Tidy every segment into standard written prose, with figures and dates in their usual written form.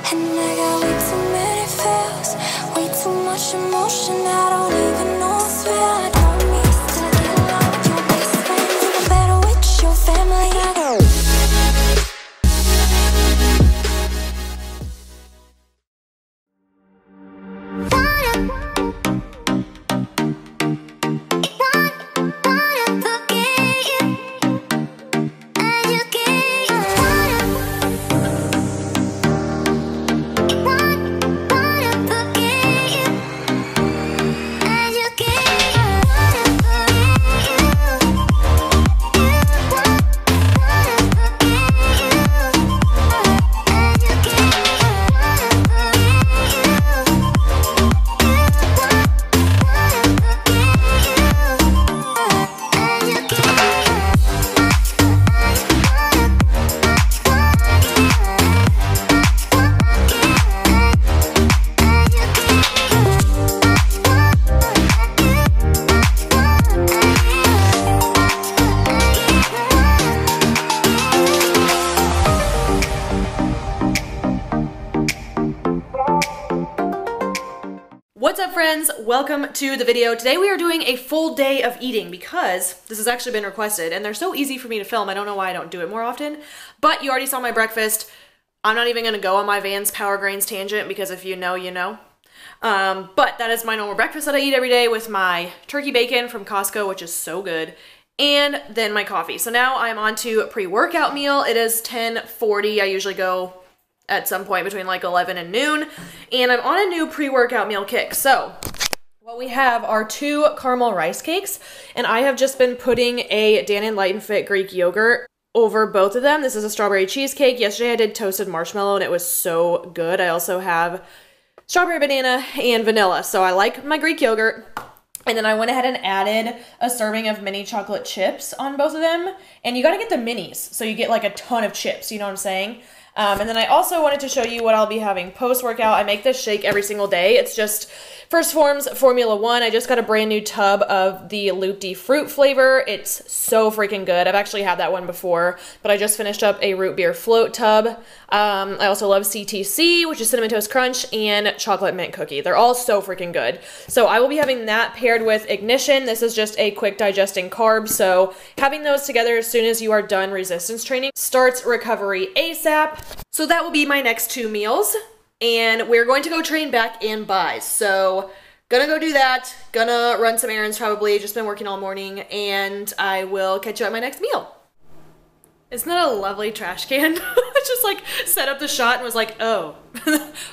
And I got way too many feels, way too much emotion. I don't even know it's real. I don't mean to get along with your best friend, even better with your family. What's up, friends? Welcome to the video. Today we are doing a full day of eating because this has actually been requested and they're so easy for me to film. I don't know why I don't do it more often, but you already saw my breakfast. I'm not even gonna go on my Vans Power Grains tangent because if you know, you know. But that is my normal breakfast that I eat every day with my turkey bacon from Costco, which is so good, and then my coffee. So now I'm on to a pre-workout meal. It is 10:40. I usually go at some point between like 11 and noon, and I'm on a new pre-workout meal kick. So what we have are 2 caramel rice cakes, and I have just been putting a Dannon Light and Fit Greek yogurt over both of them. This is a strawberry cheesecake. Yesterday I did toasted marshmallow and it was so good. I also have strawberry banana and vanilla, so I like my Greek yogurt. And then I went ahead and added a serving of mini chocolate chips on both of them, and you gotta get the minis so you get like a ton of chips, you know what I'm saying? And then I also wanted to show you what I'll be having post-workout. I make this shake every single day. It's just First Form's Formula 1. I just got a brand new tub of the Loop-D fruit flavor. It's so freaking good. I've actually had that one before, but I just finished up a root beer float tub. I also love CTC, which is Cinnamon Toast Crunch, and Chocolate Mint Cookie. They're all so freaking good. So I will be having that paired with Ignition. This is just a quick digesting carb, so having those together as soon as you are done resistance training starts recovery ASAP. So that will be my next 2 meals. And we're going to go train back in buys. So gonna go do that, gonna run some errands probably, just been working all morning, and I will catch you at my next meal. Isn't that a lovely trash can? I just like set up the shot and was like, oh.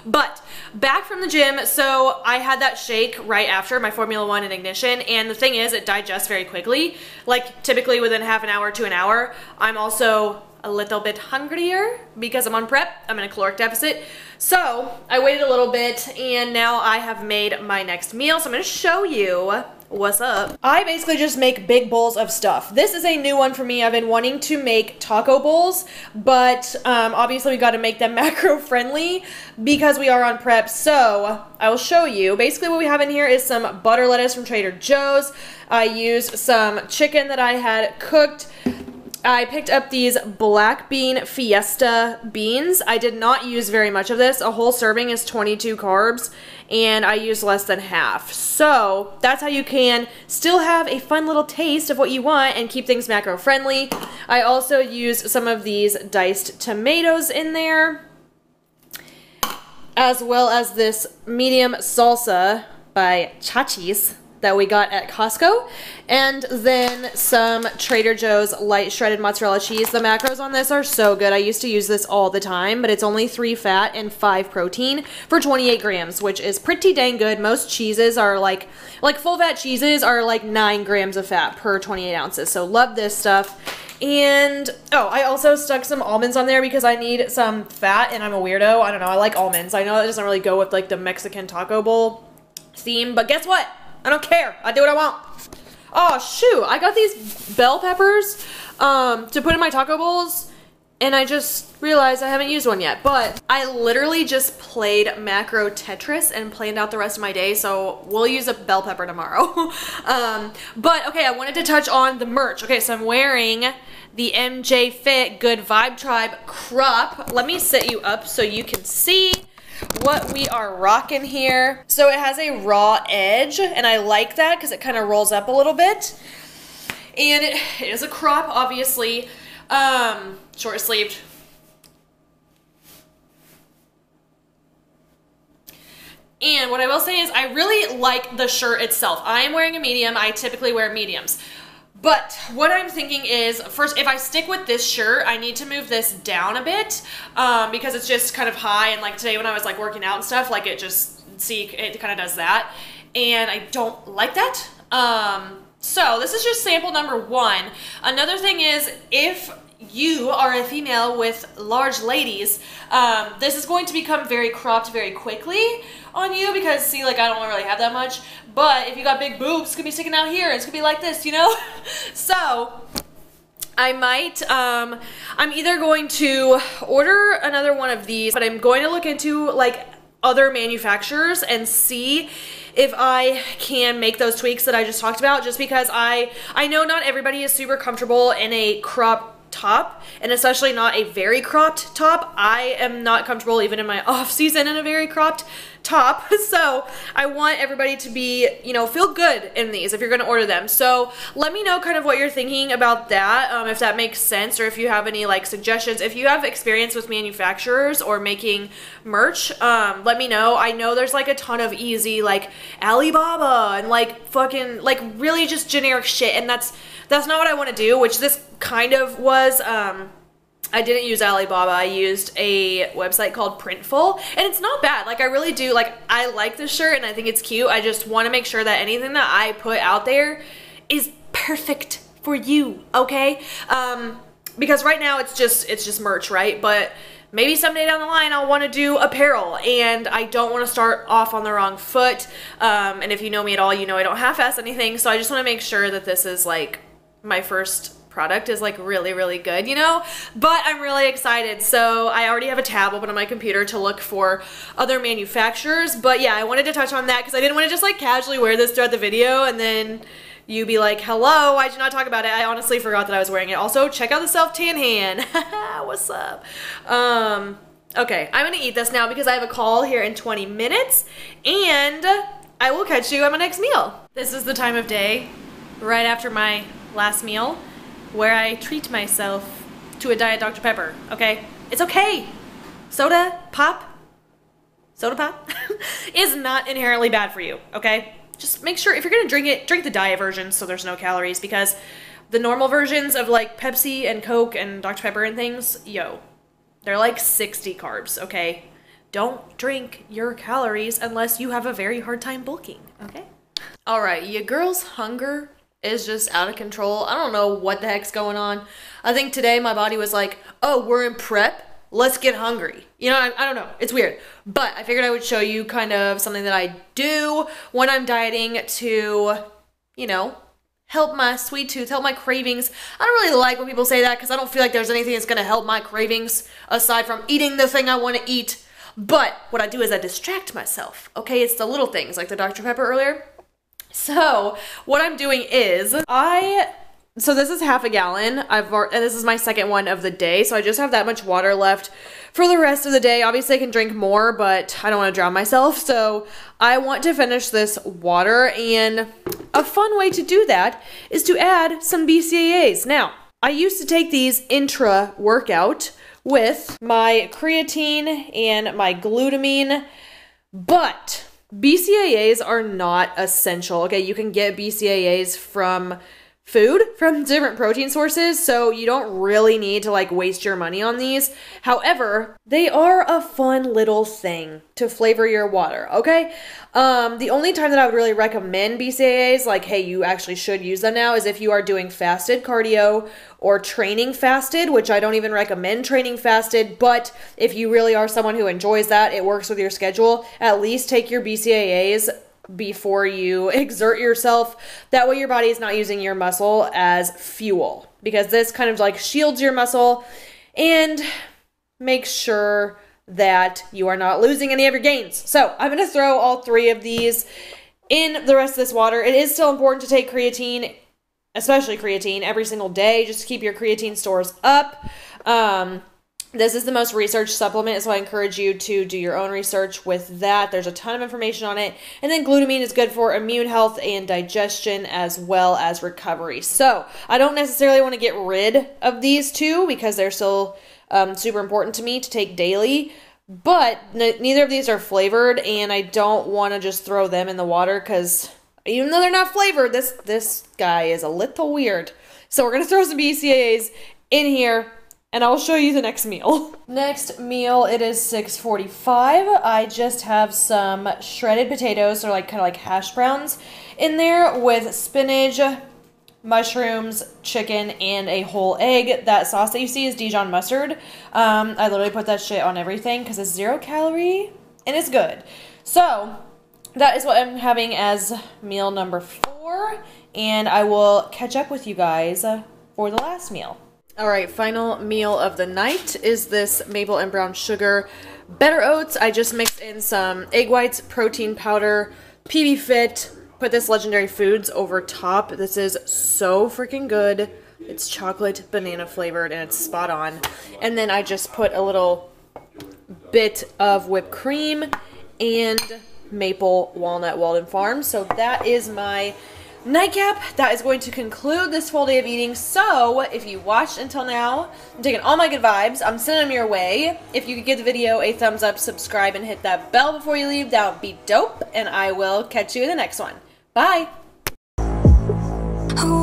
But back from the gym, so I had that shake right after my Formula 1 and Ignition, and the thing is it digests very quickly, like typically within half an hour to an hour. I'm also a little bit hungrier because I'm on prep. I'm in a caloric deficit. So I waited a little bit and now I have made my next meal. So I'm gonna show you what's up. I basically just make big bowls of stuff. This is a new one for me. I've been wanting to make taco bowls, but obviously we gotta make them macro friendly because we are on prep. So I will show you. Basically what we have in here is some butter lettuce from Trader Joe's. I used some chicken that I had cooked. I picked up these black bean fiesta beans. I did not use very much of this. A whole serving is 22 carbs, and I used less than half. So that's how you can still have a fun little taste of what you want and keep things macro friendly. I also used some of these diced tomatoes in there, as well as this medium salsa by Chachi's that we got at Costco, and then some Trader Joe's light shredded mozzarella cheese. The macros on this are so good. I used to use this all the time, but it's only 3 fat and 5 protein for 28 grams, which is pretty dang good. Most cheeses are like full fat cheeses are like 9 grams of fat per 28 ounces. So love this stuff. And oh, I also stuck some almonds on there because I need some fat and I'm a weirdo. I don't know, I like almonds. I know that doesn't really go with like the Mexican taco bowl theme, but guess what? I don't care. I do what I want. Oh, shoot. I got these bell peppers to put in my taco bowls, and I just realized I haven't used one yet, but I literally just played macro Tetris and planned out the rest of my day, so we'll use a bell pepper tomorrow. But okay, I wanted to touch on the merch. Okay, so I'm wearing the MJ Fit Good Vibe Tribe crop. Let me set you up so you can see what we are rocking here. So it has a raw edge, and I like that because it kind of rolls up a little bit. And it is a crop, obviously, short sleeved. And what I will say is I really like the shirt itself. I am wearing a medium. I typically wear mediums. But what I'm thinking is, first, if I stick with this shirt, I need to move this down a bit because it's just kind of high. And like today when I was like working out and stuff, like it just, see, it kind of does that. And I don't like that. So this is just sample number 1. Another thing is, if you are a female with large ladies, this is going to become very cropped very quickly on you because, see, like I don't really have that much. But if you got big boobs, it's gonna be sticking out here. It's gonna be like this, you know? So I might, I'm either going to order another one of these, but I'm going to look into like other manufacturers and see if I can make those tweaks that I just talked about, just because I know not everybody is super comfortable in a crop top, and especially not a very cropped top. I am not comfortable even in my off season in a very cropped top. So I want everybody to be, you know, feel good in these if you're gonna order them. So let me know kind of what you're thinking about that, if that makes sense, or if you have any like suggestions. If you have experience with manufacturers or making merch, let me know. I know there's like a ton of easy like Alibaba and like fucking like really just generic shit, and that's not what I want to do, which this kind of was. I didn't use Alibaba. I used a website called Printful, and it's not bad. Like I really do, like I like this shirt and I think it's cute. I just want to make sure that anything that I put out there is perfect for you, okay? Because right now it's just merch, right? But maybe someday down the line I'll want to do apparel, and I don't want to start off on the wrong foot. And if you know me at all, you know I don't half-ass anything, so I just want to make sure that this is like my first product is like really, really good, you know? But I'm really excited. So I already have a tab open on my computer to look for other manufacturers. But yeah, I wanted to touch on that because I didn't want to just like casually wear this throughout the video and then you be like, hello, why'd you not talk about it? I honestly forgot that I was wearing it. Also, check out the self-tan hand. What's up? Okay, I'm gonna eat this now because I have a call here in 20 minutes, and I will catch you at my next meal. This is the time of day right after my last meal where I treat myself to a Diet Dr. Pepper, okay? It's okay. Soda pop is not inherently bad for you, okay? Just make sure, if you're gonna drink it, drink the diet version so there's no calories, because the normal versions of like Pepsi and Coke and Dr. Pepper and things, yo, they're like 60 carbs, okay? Don't drink your calories unless you have a very hard time bulking, okay? All right, your girl's hunger is just out of control. I don't know what the heck's going on. I think today my body was like, oh, we're in prep, let's get hungry. You know, I don't know, it's weird. But I figured I would show you kind of something that I do when I'm dieting to, you know, help my sweet tooth, help my cravings. I don't really like when people say that because I don't feel like there's anything that's gonna help my cravings aside from eating the thing I wanna eat. But what I do is I distract myself, okay? It's the little things, like the Dr. Pepper earlier. So what I'm doing is so this is half a gallon. And this is my second one of the day. So I just have that much water left for the rest of the day. Obviously I can drink more, but I don't want to drown myself. So I want to finish this water, and a fun way to do that is to add some BCAAs. Now, I used to take these intra-workout with my creatine and my glutamine, but BCAAs are not essential. Okay, you can get BCAAs from food, from different protein sources, so you don't really need to like waste your money on these. However, they are a fun little thing to flavor your water, okay? The only time that I would really recommend BCAAs, like, hey, you actually should use them now, is if you are doing fasted cardio or training fasted, which I don't even recommend training fasted, but if you really are someone who enjoys that, it works with your schedule, at least take your BCAAs before you exert yourself. That way your body is not using your muscle as fuel, because this kind of like shields your muscle and make sure that you are not losing any of your gains. So I'm going to throw all 3 of these in the rest of this water. It is still important to take creatine, especially creatine, every single day, just to keep your creatine stores up. This is the most researched supplement, so I encourage you to do your own research with that. There's a ton of information on it. And then glutamine is good for immune health and digestion as well as recovery. So I don't necessarily want to get rid of these 2 because they're still super important to me to take daily. But neither of these are flavored, and I don't want to just throw them in the water because even though they're not flavored, this guy is a little weird. So we're going to throw some BCAAs in here, and I'll show you the next meal. Next meal, it is 6:45. I just have some shredded potatoes, or kind of like hash browns, in there with spinach, mushrooms, chicken, and a whole egg. That sauce that you see is Dijon mustard. I literally put that shit on everything because it's 0 calorie and it's good. So that is what I'm having as meal number 4, and I will catch up with you guys for the last meal. All right, final meal of the night is this maple and brown sugar better oats. I just mixed in some egg whites, protein powder, PB Fit, put this Legendary Foods over top. This is so freaking good. It's chocolate banana flavored and it's spot on. And then I just put a little bit of whipped cream and maple walnut Walden Farms. So that is my nightcap. That is going to conclude this full day of eating. So if you watched until now, I'm taking all my good vibes, I'm sending them your way. If you could give the video a thumbs up, subscribe, and hit that bell before you leave, that would be dope. And I will catch you in the next one. Bye. Oh,